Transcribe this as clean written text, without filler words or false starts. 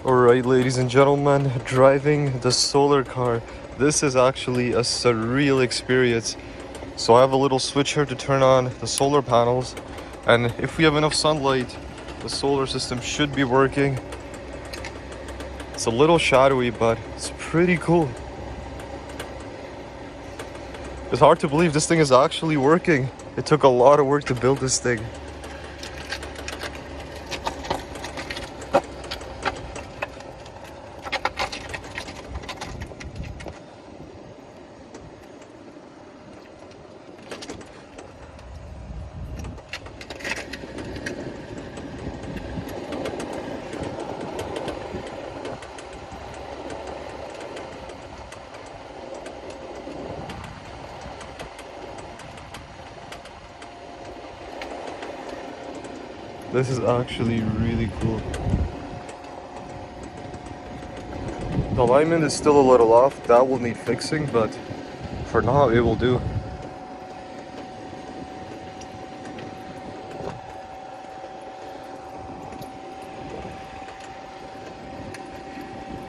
Alright, ladies and gentlemen, driving the solar car. This is actually a surreal experience. So I have a little switch here to turn on the solar panels, and if we have enough sunlight, the solar system should be working. It's a little shadowy, but it's pretty cool. It's hard to believe this thing is actually working. It took a lot of work to build this thing. This is actually really cool. The alignment is still a little off. That will need fixing, but for now it will do.